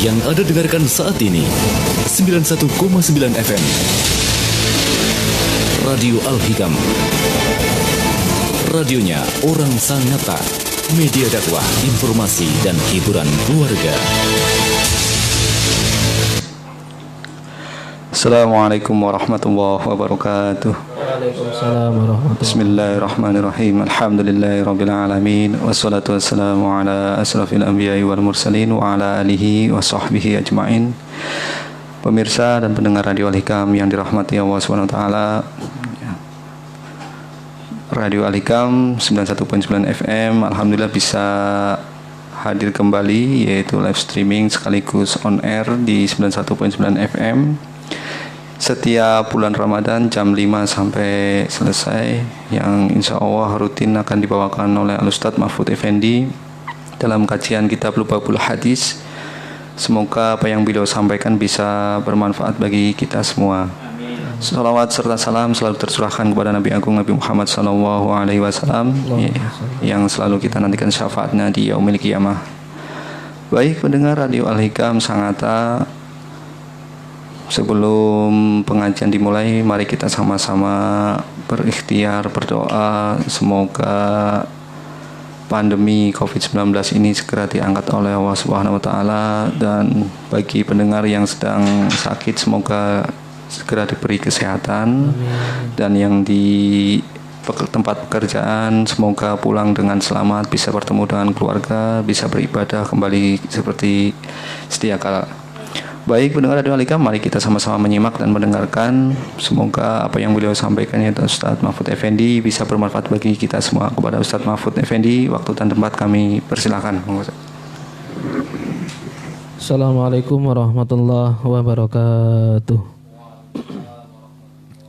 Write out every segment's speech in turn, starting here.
Yang Anda dengarkan saat ini 91,9 FM Radio Al-Hikam. Radionya orang Sangatta, media dakwah, informasi dan hiburan keluarga. Assalamualaikum warahmatullahi wabarakatuh. Waalaikumsalam warahmatullahi. Bismillahirrahmanirrahim. Alhamdulillahirabbil alamin wassalatu wassalamu ala asrafil anbiya'i wal mursalin wa ala alihi wa sahbihi ajmain. Pemirsa dan pendengar Radio Al-Hikam yang dirahmati Allah Subhanahu wa taala. Radio Al-Hikam 91.9 FM alhamdulillah bisa hadir kembali, yaitu live streaming sekaligus on air di 91.9 FM setiap bulan Ramadan jam 5 sampai selesai, yang insya Allah rutin akan dibawakan oleh Al-Ustadz Mahfud Effendi dalam kajian kitab Lubabul Hadis. Semoga apa yang beliau sampaikan bisa bermanfaat bagi kita semua. Salawat serta salam selalu tercurahkan kepada Nabi Agung Nabi Muhammad SAW yang selalu kita nantikan syafaatnya di yaumil qiyamah. Baik pendengar Radio Al-Hikam Sangatta, sebelum pengajian dimulai, mari kita sama-sama berikhtiar berdoa semoga pandemi COVID-19 ini segera diangkat oleh Allah Subhanahu wa taala, dan bagi pendengar yang sedang sakit semoga segera diberi kesehatan. Amin. Dan yang di tempat pekerjaan semoga pulang dengan selamat, bisa bertemu dengan keluarga, bisa beribadah kembali seperti sedia kala. Baik pendengar Radio Al-Hikam, mari kita sama-sama menyimak dan mendengarkan. Semoga apa yang beliau sampaikan, yaitu Ustadz Mahfud Effendi, bisa bermanfaat bagi kita semua. Kepada Ustadz Mahfud Effendi, waktu dan tempat kami persilahkan. Assalamualaikum warahmatullahi wabarakatuh.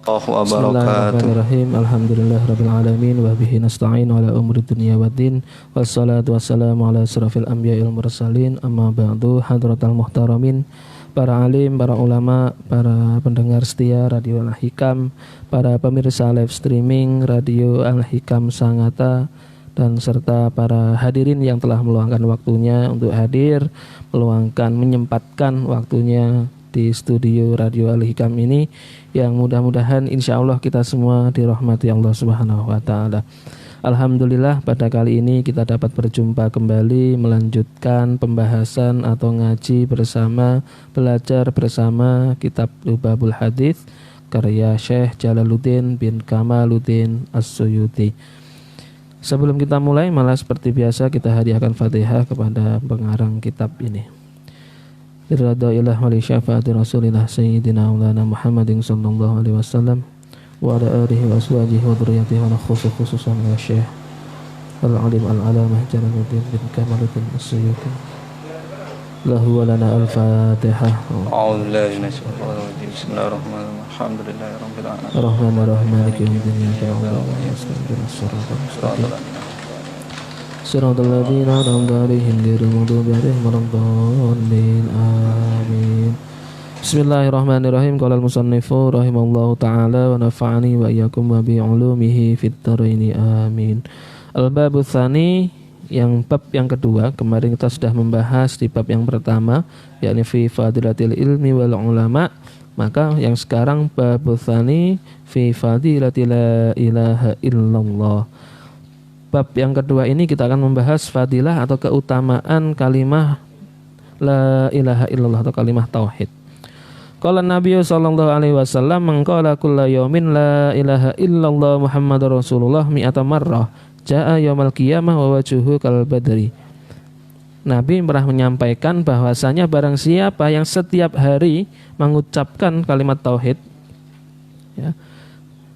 Bismillahirrahmanirrahim. Alhamdulillahirabbil alamin wa bihi nasta'in ala umuri dunya waddin. Wassalatu wassalamu ala asrafil anbiya'il mursalin. Amma ba'du, hadratal muhtaramin, para alim, para ulama, para pendengar setia Radio Al-Hikam, para pemirsa live streaming Radio Al-Hikam Sangatta, dan serta para hadirin yang telah meluangkan waktunya untuk hadir, menyempatkan waktunya di studio Radio Al-Hikam ini, yang mudah-mudahan insya Allah kita semua dirahmati Allah Subhanahu wa ta'ala. Alhamdulillah pada kali ini kita dapat berjumpa kembali, melanjutkan pembahasan atau ngaji bersama, belajar bersama kitab Lubabul Hadis karya Syekh Jalaluddin bin Kamaluddin As-Suyuti. Sebelum kita mulai, malah seperti biasa kita hadiahkan Fatihah kepada pengarang kitab ini. Iradailah wali syafaati Rasulillah Sayyidina Maulana Muhammadin sallallahu alaihi wasallam wa ala alihi wa aswajihi wa dzurriyyatihi wa khususan ya Syekh Al-Alim Al-Alamah Jalaluddin bin Kamaluddin As-Suyuti. Lahu wa lana al-Fatihah. A'udzu billahi minasyaitonir rajim. Bismillahirrahmanirrahim. Alhamdulillahirabbil alamin. Ar-Rahmanir Rahim Maliki yaumiddin. Iyyaka na'budu wa iyyaka nasta'in. Siratal ladzina an'amta 'alaihim ghairil maghdubi 'alaihim waladdallin. Amin. Bismillahirrahmanirrahim. Qala al-musannifu rahimallahu ta'ala wa nafa'ani wa iyyakum wa bi 'ulumihi fid dharaini. Amin. Al-babu tsani, yang bab yang kedua. Kemarin kita sudah membahas di bab yang pertama, yakni fi fadilatil ilmi wal ulama. Maka yang sekarang babu tsani fi fadilatil la ilaha illallah. Bab yang kedua ini kita akan membahas fadilah atau keutamaan kalimah la ilaha illallah atau kalimah tauhid. Qala Nabi sallallahu alaihi wasallam, man qala kulla yaumin la ilaha illallah Muhammadur Rasulullah mi'ata marrah jaa yaumal qiyamah wa wajhuhu kal badri. Nabi pernah menyampaikan bahwasanya barang siapa yang setiap hari mengucapkan kalimat tauhid, ya,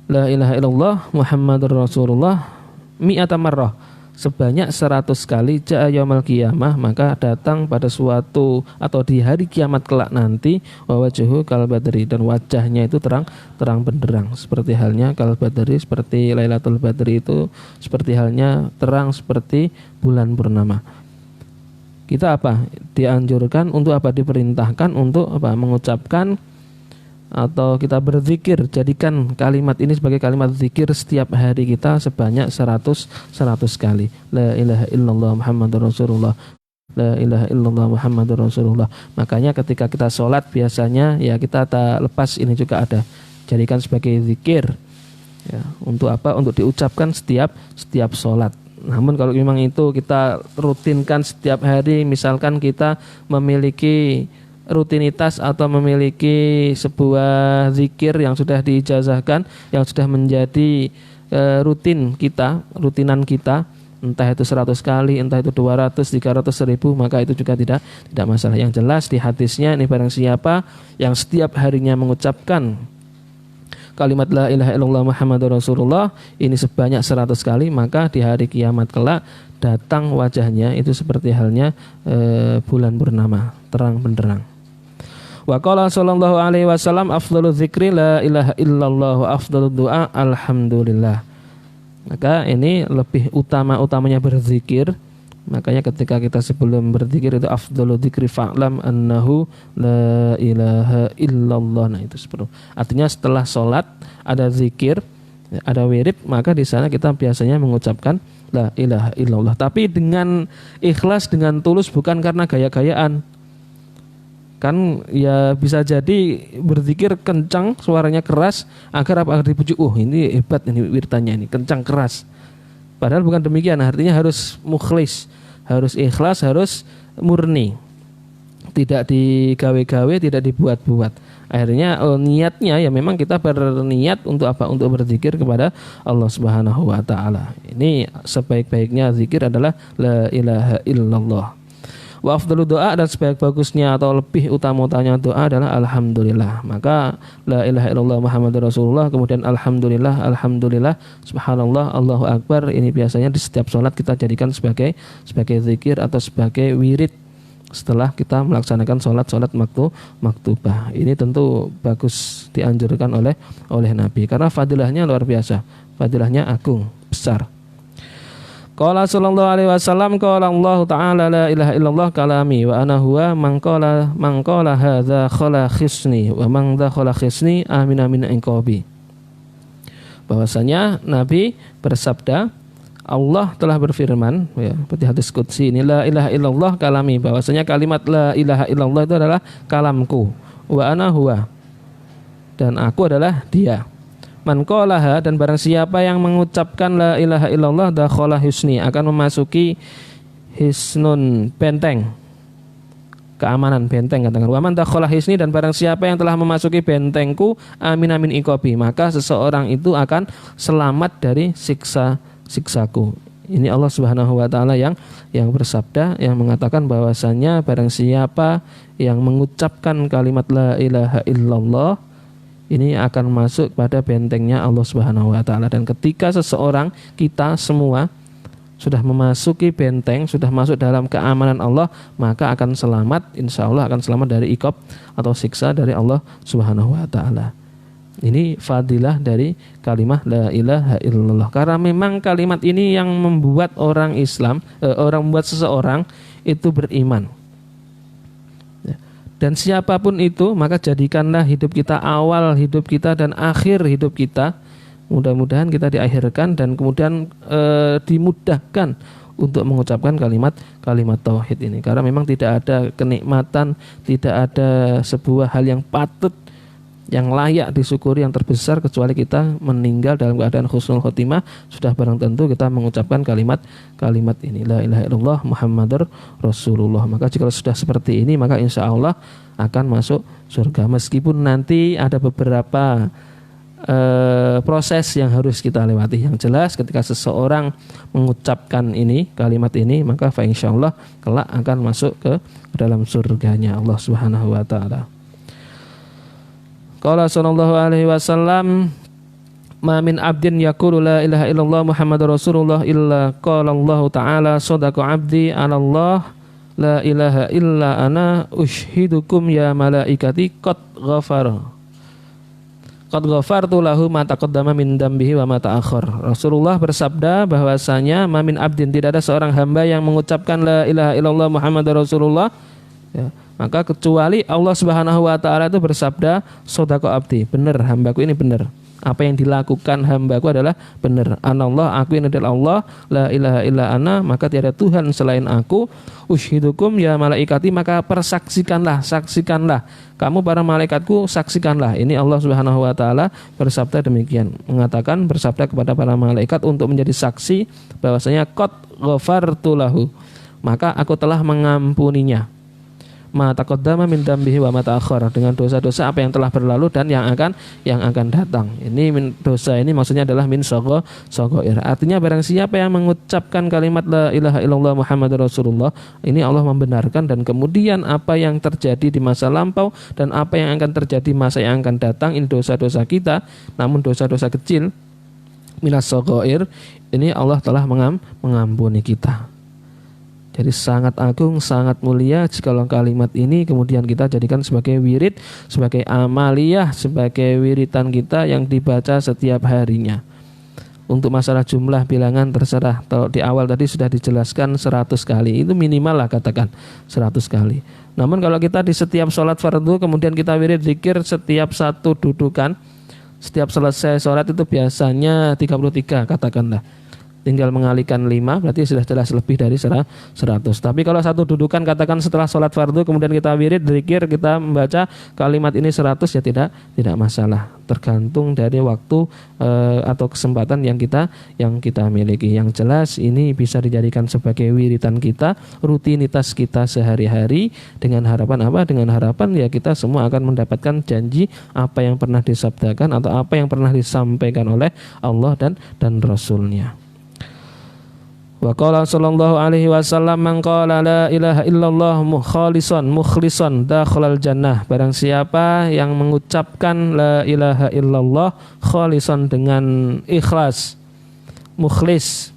la ilaha illallah Muhammadur Rasulullah mi'ata marrah, sebanyak 100 kali, ja'a yaumal qiyamah, maka datang pada suatu atau di hari kiamat kelak nanti, wa wajhuhu kal badri, dan wajahnya itu terang benderang, seperti halnya kal badri, seperti Lailatul Badri itu, seperti halnya terang seperti bulan purnama. Kita apa? Dianjurkan untuk apa? Diperintahkan untuk apa? Mengucapkan atau kita berzikir, jadikan kalimat ini sebagai kalimat zikir setiap hari kita sebanyak 100 kali. La ilaha illallah Muhammadur Rasulullah. la ilaha illallah Muhammadur Rasulullah. Makanya ketika kita sholat biasanya ya kita tak lepas ini juga ada, jadikan sebagai zikir ya, untuk apa? Untuk diucapkan setiap sholat. Namun kalau memang itu kita rutinkan setiap hari, misalkan kita memiliki rutinitas atau memiliki sebuah zikir yang sudah diijazahkan, yang sudah menjadi rutinan kita, entah itu 100 kali, entah itu 200, 300, 1000, maka itu juga tidak masalah. Yang jelas di hadisnya ini, barang siapa yang setiap harinya mengucapkan kalimat la ilaha illallah Muhammadur Rasulullah ini sebanyak 100 kali, maka di hari kiamat kelak datang wajahnya itu seperti halnya bulan purnama, terang benderang. Wa qala sallallahu alaihi wasallam afdhalu dzikri la ilaha illallah wa afdhalu du'a alhamdulillah. Maka ini lebih utamanya berzikir. Makanya ketika kita sebelum berzikir itu afdhalu dzikri fa'lam annahu la ilaha illallah. Nah itu seperti. Artinya setelah sholat ada zikir, ada wirid, maka di sana kita biasanya mengucapkan la ilaha illallah. Tapi dengan ikhlas, dengan tulus, bukan karena gaya-gayaan. Kan ya bisa jadi berzikir kencang, suaranya keras agar dipuji, ini hebat ini wirtanya, ini kencang keras. Padahal bukan demikian, artinya harus mukhlis, harus ikhlas, harus murni, tidak digawe-gawe, tidak dibuat-buat. Akhirnya niatnya ya memang kita berniat untuk apa? Untuk berzikir kepada Allah Subhanahu wa taala. Ini sebaik-baiknya zikir adalah la ilaha illallah. Wa afdalu doa, dan sebaik-bagusnya atau lebih utama-utamanya doa adalah alhamdulillah. Maka la ilaha illallah Muhammadur Rasulullah, kemudian alhamdulillah, subhanallah, Allahu akbar, ini biasanya di setiap sholat kita jadikan sebagai zikir atau sebagai wirid setelah kita melaksanakan sholat maktubah. Ini tentu bagus, dianjurkan oleh Nabi karena fadilahnya luar biasa, fadilahnya agung, besar. Qala sallallahu alaihi wasallam, qala Allah ta'ala la ilaha illallah kalami wa ana huwa man qala hadza khala khisni wa man dakhala khisni amina min inqabi. Bahwasanya Nabi bersabda, Allah telah berfirman ya, seperti hadis qudsi ini, la ilaha illallah kalami, bahwasanya kalimat la ilaha illallah itu adalah kalamku, wa ana huwa, dan aku adalah dia. Man qalaha, dan barang siapa yang mengucapkan la ilaha illallah dakhala husni, akan memasuki hisnun, benteng, keamanan, benteng katakan. Wa man dakhala hisni, dan barang siapa yang telah memasuki bentengku amin amin iqabi, maka seseorang itu akan selamat dari siksaku. Ini Allah Subhanahu wa taala yang bersabda, yang mengatakan bahwasanya barang siapa yang mengucapkan kalimat la ilaha illallah ini akan masuk pada bentengnya Allah Subhanahu wa taala. Dan ketika seseorang, kita semua sudah memasuki benteng, sudah masuk dalam keamanan Allah, maka akan selamat, insya Allah akan selamat dari iqab atau siksa dari Allah Subhanahu wa taala. Ini fadilah dari kalimat la ilaha illallah. Karena memang kalimat ini yang membuat orang Islam, membuat seseorang itu beriman. Dan siapapun itu, maka jadikanlah hidup kita, awal hidup kita dan akhir hidup kita, mudah-mudahan kita diakhirkan dan kemudian dimudahkan untuk mengucapkan kalimat tauhid ini. Karena memang tidak ada kenikmatan, tidak ada sebuah hal yang patut, yang layak disyukuri, yang terbesar, kecuali kita meninggal dalam keadaan husnul khotimah, sudah barang tentu kita mengucapkan kalimat ini, la ilaha illallah Muhammadur Rasulullah. Maka jika sudah seperti ini, maka insya Allah akan masuk surga. Meskipun nanti ada beberapa proses yang harus kita lewati. Yang jelas ketika seseorang mengucapkan ini, kalimat ini, maka fa insyaallah kelak akan masuk ke dalam surganya Allah Subhanahu wa taala. Qala sallallahu alaihi wasallam, ma min abdin yaqulu la ilaha illallah Muhammadur Rasulullah illa qala Allah ta'ala sadaqa abdi anallah la ilaha illa ana ushidukum ya malaikati qad ghafartu lahu ma taqaddama min dambihi wa ma ta'akhkhar. Rasulullah bersabda bahwasanya ma min abdin, tidak ada seorang hamba yang mengucapkan la ilaha illallah Muhammadur Rasulullah ya, maka kecuali Allah Subhanahu wa taala itu bersabda sodako abdi, benar hambaku ini benar. apa yang dilakukan hambaku adalah benar. Anallah, aku ini adalah Allah, la ilaha illa ana, maka tiada Tuhan selain aku. Ushidukum ya malaikati, maka persaksikanlah, saksikanlah. Kamu para malaikatku, saksikanlah. Ini Allah Subhanahu wa taala bersabda demikian, mengatakan bersabda kepada para malaikat untuk menjadi saksi bahwasanya qad ghafartu lahu, maka aku telah mengampuninya. Ma taqaddama min dambihi wa ma ta'akhkhara, dengan dosa-dosa apa yang telah berlalu dan yang akan datang. Ini dosa ini maksudnya adalah min shaghair. Artinya barang siapa yang mengucapkan kalimat la ilaha illallah Muhammadur Rasulullah, ini Allah membenarkan, dan kemudian apa yang terjadi di masa lampau dan apa yang akan terjadi masa yang akan datang, ini dosa-dosa kita, namun dosa-dosa kecil minas shaghair, ini Allah telah mengampuni kita. Jadi sangat agung, sangat mulia jikalau kalimat ini kemudian kita jadikan sebagai wirid, sebagai amaliyah, sebagai wiritan kita yang dibaca setiap harinya. Untuk masalah jumlah bilangan terserah. Kalau di awal tadi sudah dijelaskan 100 kali, itu minimal lah katakan 100 kali. Namun kalau kita di setiap sholat fardu kemudian kita wirid zikir setiap satu dudukan, setiap selesai sholat itu biasanya 33 katakanlah. Tinggal mengalihkan 5, berarti sudah jelas lebih dari 100. Tapi kalau satu dudukan katakan setelah sholat fardu kemudian kita wirid, zikir, kita membaca kalimat ini 100, ya tidak masalah. Tergantung dari waktu atau kesempatan yang kita miliki. Yang jelas ini bisa dijadikan sebagai wiritan kita, rutinitas kita sehari-hari, dengan harapan apa? Dengan harapan ya kita semua akan mendapatkan janji apa yang pernah disabdakan atau apa yang pernah disampaikan oleh Allah dan Rasulnya. Wa qala sallallahu alaihi wasallam, man qala la ilaha illallah mukhlisan dakhalal jannah. Barang siapa yang mengucapkan la ilaha illallah khalisan dengan ikhlas, mukhlis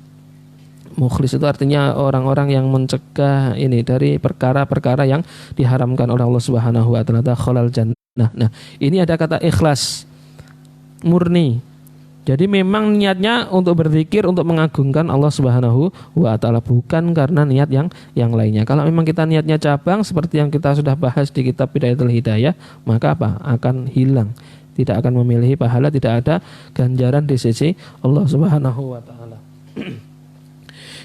itu artinya orang-orang yang mencegah ini dari perkara-perkara yang diharamkan oleh Allah Subhanahu wa taala, dakhalal jannah. Nah, ini ada kata ikhlas, murni. Jadi memang niatnya untuk berzikir, untuk mengagungkan Allah Subhanahu wa taala, bukan karena niat yang lainnya. Kalau memang kita niatnya cabang seperti yang kita sudah bahas di kitab Bidayatul Hidayah, maka apa? Akan hilang. Tidak akan memiliki pahala, tidak ada ganjaran di sisi Allah Subhanahu wa taala.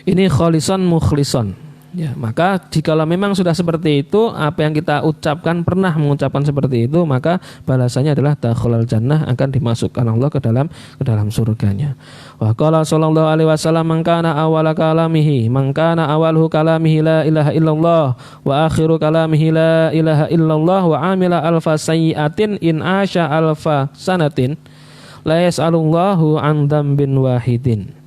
Ini khalisan mukhlison. Ya, maka jikalau memang sudah seperti itu, apa yang kita ucapkan, pernah mengucapkan seperti itu, maka balasannya adalah dakhalal jannah, akan dimasukkan Allah ke dalam surganya. Wa qala sallallahu alaihi wasallam, man kana awwala kalamihi la ilaha illallah wa akhiru kalamihi la ilaha illallah wa amila alfa sayyi'atin in asha alfa sanatin la yas'alullahu an dzambin wahidin.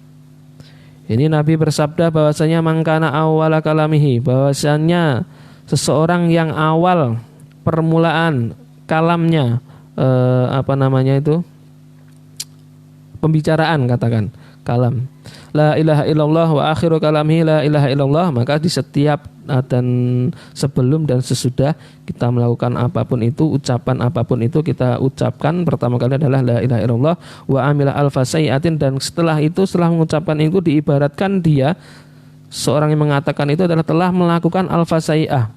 Ini Nabi bersabda bahwasanya mangkana awwala kalamihi, bahwasanya seseorang yang awal permulaan kalamnya pembicaraan, katakan kalam la ilaha illallah wa akhiru kalamihi la ilaha illallah, maka di setiap dan sebelum dan sesudah kita melakukan apapun itu, ucapan apapun itu kita ucapkan, pertama kali adalah la ilaha illallah wa amila alfa sayyi'atin, dan setelah itu, setelah mengucapkan itu, diibaratkan dia seorang yang mengatakan itu adalah telah melakukan alfa sayyi'ah,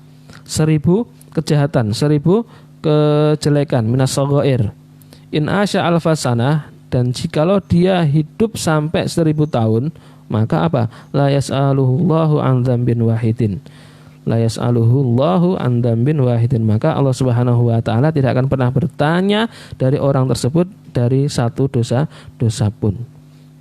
1000 kejahatan, 1000 kejelekan, minas shaghair. In asya alfa sanah, dan jikalau dia hidup sampai 1000 tahun, maka apa? La yas'aluhullahu an dzambin wahidin. La yas'aluhullahu an dzambin wahidin. Maka Allah Subhanahu wa taala tidak akan pernah bertanya dari orang tersebut dari satu dosa pun.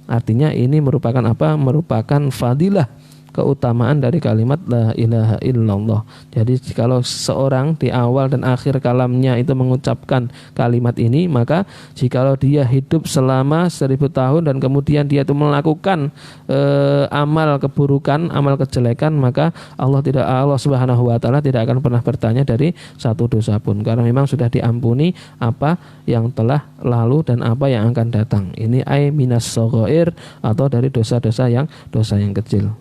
Artinya ini merupakan apa? Merupakan fadilah, keutamaan dari kalimat la ilaha illallah. Jadi kalau seorang di awal dan akhir kalamnya itu mengucapkan kalimat ini, maka jikalau dia hidup selama 1000 tahun dan kemudian dia itu melakukan amal keburukan, amal kejelekan, maka Allah Subhanahu wa taala tidak akan pernah bertanya dari satu dosa pun, karena memang sudah diampuni apa yang telah lalu dan apa yang akan datang. Ini ay minas shaghair, atau dari dosa yang kecil.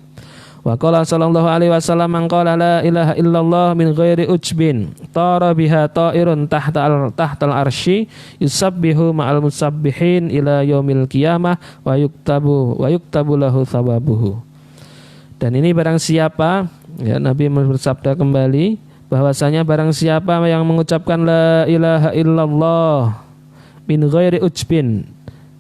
Wa qala sallallahu alaihi wasallam, man qala la ilaha illallah min ghairi ujbin tara biha ta'irun tahtal arsy yusabbihu ma'al musabbihin ila yaumil qiyamah wa yuktabu lahu thawabuhu. Dan ini barang siapa, ya, Nabi bersabda kembali bahwasanya barang siapa yang mengucapkan la ilaha illallah min ghairi ujbin,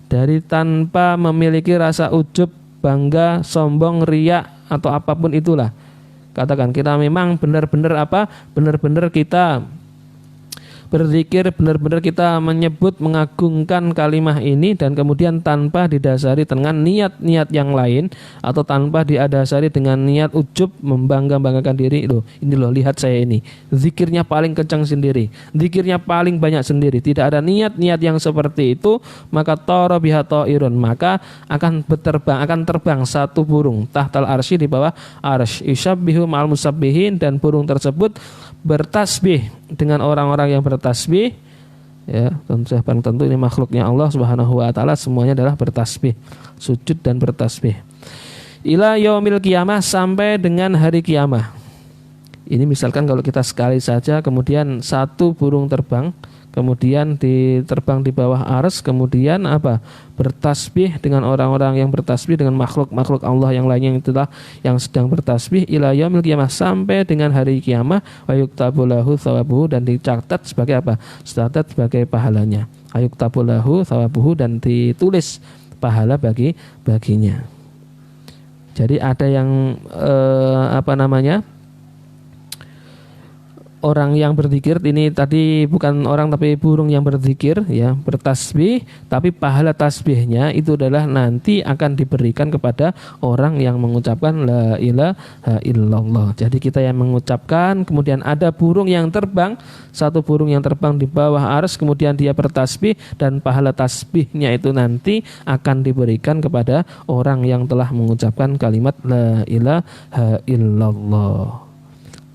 dari tanpa memiliki rasa ujub, bangga, sombong, riya atau apapun itulah. Katakan kita memang benar-benar kita berzikir, benar-benar kita menyebut, mengagungkan kalimah ini, dan kemudian tanpa didasari dengan niat-niat yang lain atau tanpa didasari dengan niat ujub, membangga-banggakan diri. Ini loh, lihat saya ini, zikirnya paling kencang sendiri, zikirnya paling banyak sendiri. Tidak ada niat-niat yang seperti itu, maka tara biha ta'irun, maka akan terbang satu burung tahtal arsy, di bawah arsy, yusabbihu ma'al musabbihin, dan burung tersebut bertasbih dengan orang-orang yang bertasbih. Ya, tentu ini makhluknya Allah Subhanahu wa taala, semuanya adalah bertasbih, sujud dan bertasbih. Ila yaumil qiyamah, sampai dengan hari kiamah. Ini misalkan kalau kita sekali saja kemudian satu burung terbang, kemudian diterbang di bawah ars, kemudian bertasbih dengan orang-orang yang bertasbih, dengan makhluk-makhluk Allah yang lainnya yang sedang bertasbih, ila yaumil qiyamah, sampai dengan hari kiamah, wa yuktabu lahu thawabuhu, dan dicatat sebagai dicatat sebagai pahalanya. Ayuktabu lahu thawabuhu, dan ditulis pahala baginya. Jadi ada yang orang yang berzikir, ini tadi bukan orang tapi burung yang berzikir, ya, bertasbih, tapi pahala tasbihnya itu adalah nanti akan diberikan kepada orang yang mengucapkan la ilaha illallah. Jadi kita yang mengucapkan, kemudian ada burung yang terbang, satu burung yang terbang di bawah ars, kemudian dia bertasbih, dan pahala tasbihnya itu nanti akan diberikan kepada orang yang telah mengucapkan kalimat la ilaha illallah.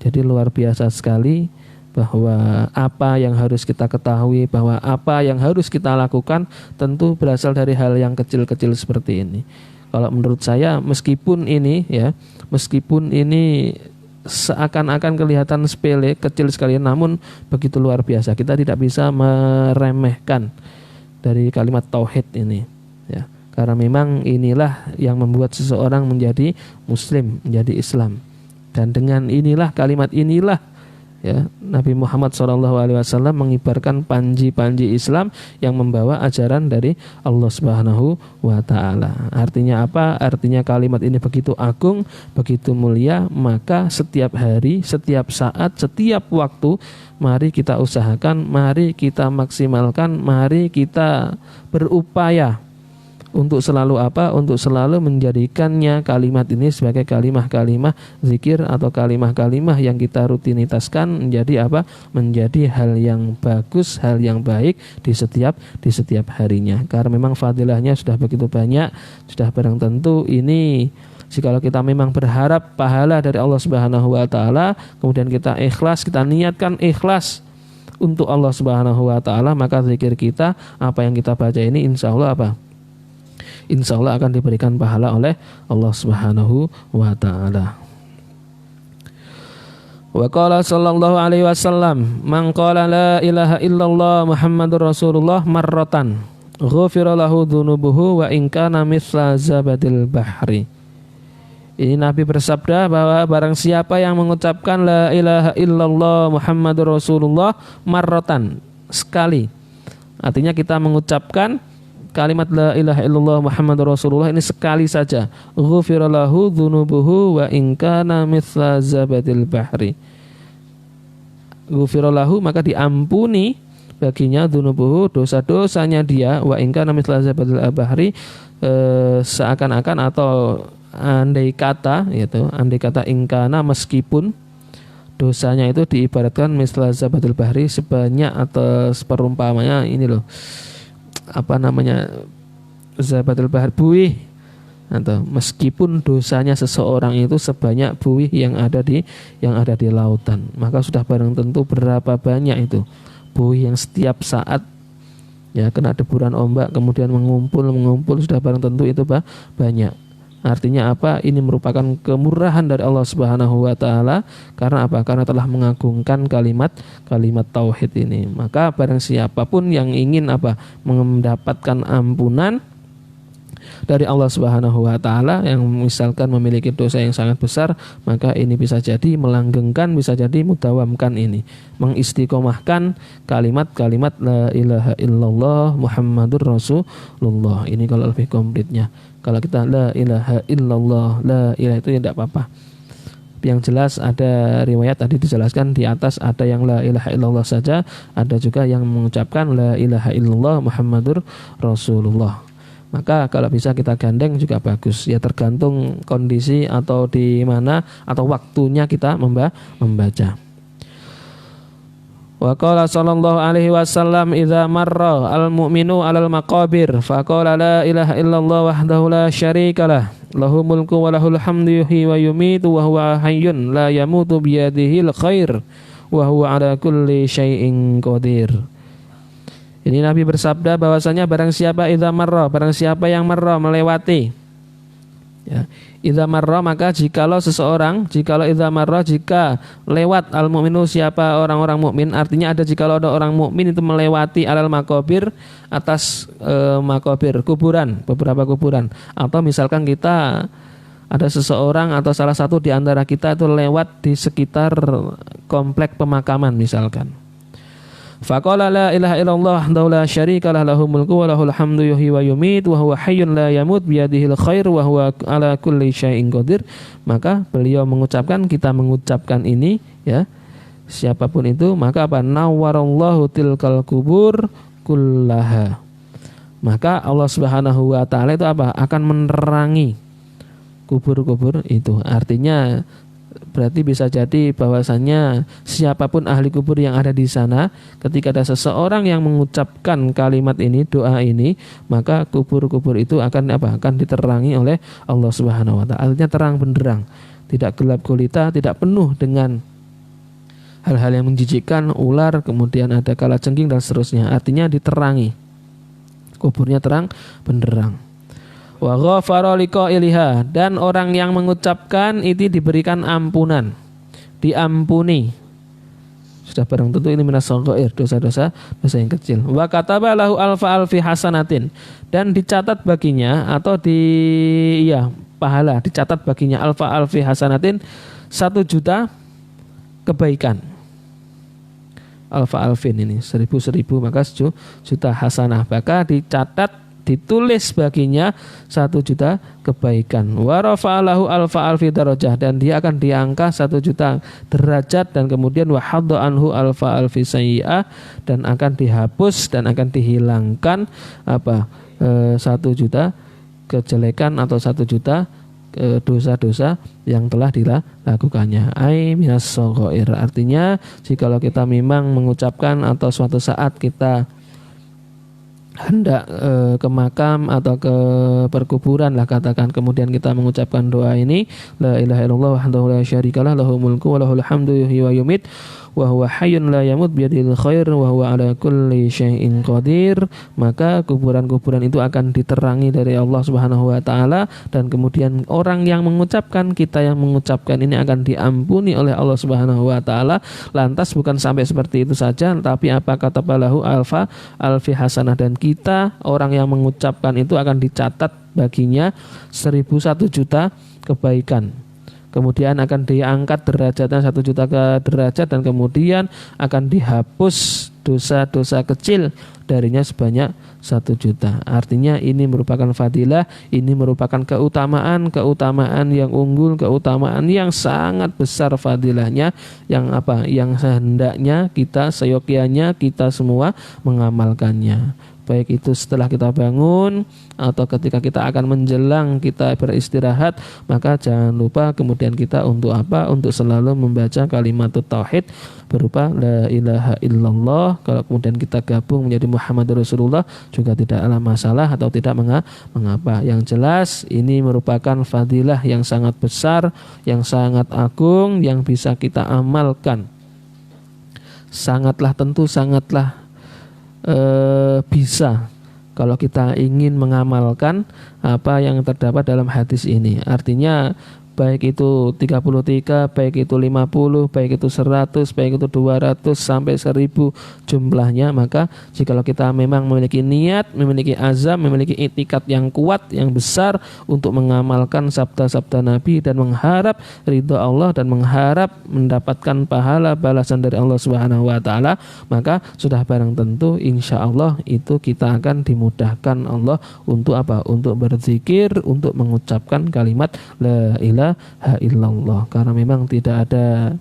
Jadi luar biasa sekali bahwa apa yang harus kita ketahui, bahwa apa yang harus kita lakukan tentu berasal dari hal yang kecil-kecil seperti ini. Kalau menurut saya meskipun ini seakan-akan kelihatan sepele, kecil sekali, namun begitu luar biasa. Kita tidak bisa meremehkan dari kalimat tauhid ini, ya. Karena memang inilah yang membuat seseorang menjadi muslim, menjadi Islam. Dan dengan inilah, kalimat inilah, ya, Nabi Muhammad SAW mengibarkan panji-panji Islam yang membawa ajaran dari Allah Subhanahu wa taala. Artinya apa? Artinya kalimat ini begitu agung, begitu mulia, maka setiap hari, setiap saat, setiap waktu mari kita usahakan, mari kita maksimalkan, mari kita berupaya untuk selalu untuk selalu menjadikannya, kalimat ini sebagai kalimah-kalimah zikir atau kalimah-kalimah yang kita rutinitaskan menjadi menjadi hal yang bagus, hal yang baik di setiap harinya. Karena memang fadilahnya sudah begitu banyak, sudah barang tentu ini jikalau kita memang berharap pahala dari Allah Subhanahu wa taala, kemudian kita ikhlas, kita niatkan ikhlas untuk Allah Subhanahu wa taala, maka zikir kita, apa yang kita baca ini insya Allah akan diberikan pahala oleh Allah Subhanahu wa taala. Wa qala sallallahu alaihi wasallam, man qala la ilaha illallah Muhammadur Rasulullah marratan ghufira lahu dzunubuhu wa in kana mithla zabadil bahri. Ini Nabi bersabda bahwa barang siapa yang mengucapkan la ilaha illallah Muhammadur Rasulullah marratan, sekali. Artinya kita mengucapkan kalimat la ilaha illallah Muhammadur Rasulullah ini sekali saja, ghufira lahu dzunubuhu wa in kana mithla zabadil bahri. Ghufira lahu, maka diampuni baginya, dzunubuhu, dosa-dosanya dia, wa in kana mithla zabadil bahri, seakan-akan atau andai kata ingkana, meskipun dosanya itu diibaratkan mithla zabadil bahri, sebanyak atau seperumpamanya ini loh, zabatul bahar, buih, atau meskipun dosanya seseorang itu sebanyak buih yang ada di lautan, maka sudah barang tentu berapa banyak itu buih yang setiap saat, ya, kena deburan ombak kemudian mengumpul, sudah barang tentu itu banyak. Artinya apa? Ini merupakan kemurahan dari Allah Subhanahu wa taala. Karena apa? Karena telah mengagungkan kalimat tauhid ini. Maka barang siapapun yang ingin mendapatkan ampunan dari Allah Subhanahu wa taala, yang misalkan memiliki dosa yang sangat besar, maka ini bisa jadi melanggengkan, bisa jadi mudawamkan ini, mengistiqomahkan kalimat-kalimat la ilaha illallah Muhammadur Rasulullah. Ini kalau lebih komplitnya. Kalau kita la ilaha illallah, la ilaha itu ya tidak apa-apa. Yang jelas ada riwayat tadi dijelaskan di atas, ada yang la ilaha illallah saja, ada juga yang mengucapkan la ilaha illallah Muhammadur Rasulullah. Maka kalau bisa kita gandeng juga bagus. Ya tergantung kondisi atau di mana atau waktunya kita membaca. Wa qala sallallahu alaihi wasallam idza marra al-mu'minu 'alal maqabir fa qala la ilaha illallah wahdahu la syarikalah lahu mulku wa lahul hamdu yuhyi wa yumitu wa huwa hayyun la yamutu bi yadihil khair wa huwa 'ala kulli syai'in qadir. Ini Nabi bersabda bahwasanya barang siapa idza marra, barang siapa yang marra melewati, ya, idza marra maka jikalau seseorang, jikalau idza marra jika lewat al mukminu siapa orang-orang mukmin, artinya ada jikalau ada orang mukmin itu melewati alal makobir atas makobir kuburan, beberapa kuburan, atau misalkan kita ada seseorang atau salah satu di antara kita itu lewat di sekitar komplek pemakaman misalkan. Faqala la ilaha illallah wahdahu la syarikalah lahul mulku wa lahul hamdu yuhyi wa yumitu wa huwa hayyun la yamut biyadihil khair wa huwa ala kulli syai'in qadir. Maka beliau mengucapkan, kita mengucapkan ini ya, siapapun itu, maka apa? Nawwarallahu tilkal kubur kullaha. Maka Allah Subhanahu wa taala itu apa? Akan menerangi kubur-kubur itu. Artinya berarti bisa jadi bahwasannya siapapun ahli kubur yang ada di sana, ketika ada seseorang yang mengucapkan kalimat ini, doa ini, maka kubur-kubur itu akan apa? Akan diterangi oleh Allah Subhanahu wa taala. Artinya terang benderang, tidak gelap gulita, tidak penuh dengan hal-hal yang menjijikkan, ular, kemudian ada kalajengking dan seterusnya. Artinya diterangi. Kuburnya terang benderang. Wa ghafara liqailiha, dan orang yang mengucapkan itu diberikan ampunan, diampuni. Sudah barang tentu ini minas shaghair, dosa-dosa yang kecil. Wa kataba lahu alfa alfi hasanatin, dan dicatat baginya atau pahala dicatat baginya alfa alfi hasanatin 1 juta kebaikan. Alfa alfin ini 1000 maka 1 juta hasanah, maka dicatat ditulis baginya 1 juta kebaikan. Wa rafa'alahu alfa alfi darajah, dan dia akan diangkat 1 juta derajat, dan kemudian wa hadda anhu alfa alfi sayyi'ah, dan akan dihapus dan akan dihilangkan 1 juta kejelekan atau 1 juta dosa-dosa yang telah dilakukannya. Ai minas shaghair, artinya jikalau kita memang mengucapkan atau suatu saat kita hendak ke makam atau ke perkuburan lah katakan, kemudian kita mengucapkan doa ini, la ilaha illallah wahdahu la syarikalah lahul mulku wa lahul hamdu yuhyi wa yumit wa huwa hayyun la yamut biyadihil khair wa huwa ala kulli syai'in qadir, maka kuburan-kuburan itu akan diterangi dari Allah Subhanahu wa taala, dan kemudian orang yang mengucapkan, kita yang mengucapkan ini akan diampuni oleh Allah Subhanahu wa taala. Lantas bukan sampai seperti itu saja, tapi apa kata balahu alfa alfi hasanah, dan kita orang yang mengucapkan itu akan dicatat baginya 1 juta kebaikan. Kemudian akan diangkat derajatnya 1 juta ke derajat, dan kemudian akan dihapus dosa-dosa kecil darinya sebanyak 1 juta. Artinya ini merupakan fadilah, ini merupakan keutamaan yang unggul, keutamaan yang sangat besar fadilahnya, yang sehendaknya kita, seyogyanya kita semua mengamalkannya. Baik itu setelah kita bangun atau ketika kita akan menjelang kita beristirahat, maka jangan lupa kemudian kita untuk apa? Untuk selalu membaca kalimat tauhid berupa la ilaha illallah. Kalau kemudian kita gabung menjadi Muhammadur Rasulullah juga tidaklah masalah atau tidak mengapa. Yang jelas ini merupakan fadilah yang sangat besar, yang sangat agung, yang bisa kita amalkan. Sangatlah bisa kalau kita ingin mengamalkan apa yang terdapat dalam hadis ini. Artinya baik itu 33, baik itu 50, baik itu 100, baik itu 200 sampai 1000 jumlahnya. Maka jikalau kita memang memiliki niat, memiliki azam, memiliki itikad yang kuat, yang besar untuk mengamalkan sabda-sabda Nabi dan mengharap ridha Allah dan mengharap mendapatkan pahala balasan dari Allah Subhanahu wa taala, maka sudah barang tentu insya Allah itu kita akan dimudahkan Allah untuk apa? Untuk berzikir, untuk mengucapkan kalimat la ilaha illallah. Karena memang tidak ada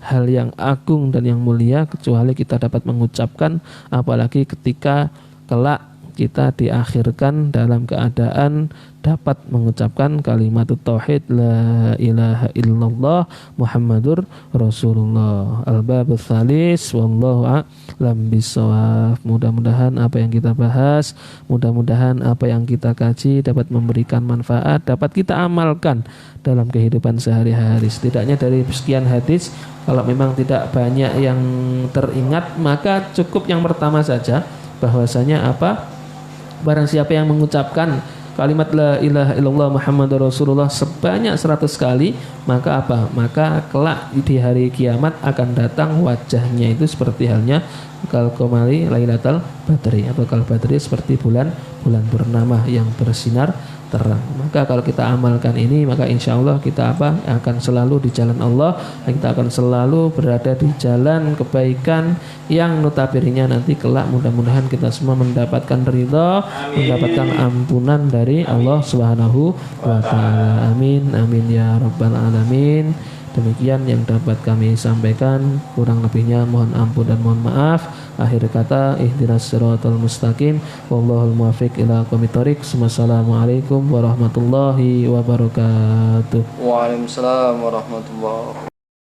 hal yang agung dan yang mulia kecuali kita dapat mengucapkan, apalagi ketika kelak kita diakhirkan dalam keadaan dapat mengucapkan kalimat tauhid la ilaha illallah Muhammadur Rasulullah. Al-babus salis wallahu a'lam bissawab. Mudah-mudahan apa yang kita bahas, mudah-mudahan apa yang kita kaji dapat memberikan manfaat, dapat kita amalkan dalam kehidupan sehari-hari. Setidaknya dari sekian hadis, kalau memang tidak banyak yang teringat, maka cukup yang pertama saja, bahwasanya apa? Barang siapa yang mengucapkan kalimat la ilaha illallah Muhammadur Rasulullah sebanyak 100 kali, maka apa? Maka kelak di hari kiamat akan datang wajahnya itu seperti halnya kal qamari lailatal badri, atau kal badri seperti bulan purnama yang bersinar terang. Maka kalau kita amalkan ini, maka insya Allah kita akan selalu di jalan Allah, kita akan selalu berada di jalan kebaikan yang notabene nanti kelak mudah-mudahan kita semua mendapatkan ridha, mendapatkan ampunan dari Allah Subhanahu wa taala. Amin amin ya rabbal alamin. Demikian yang dapat kami sampaikan, kurang lebihnya mohon ampun dan mohon maaf. Akhir kata, ihdinas siratal mustaqim, wallahul muwaffiq ila aqwamit thoriq. Wassalamualaikum warahmatullahi wabarakatuh. Waalaikumsalam warahmatullahi wabarakatuh.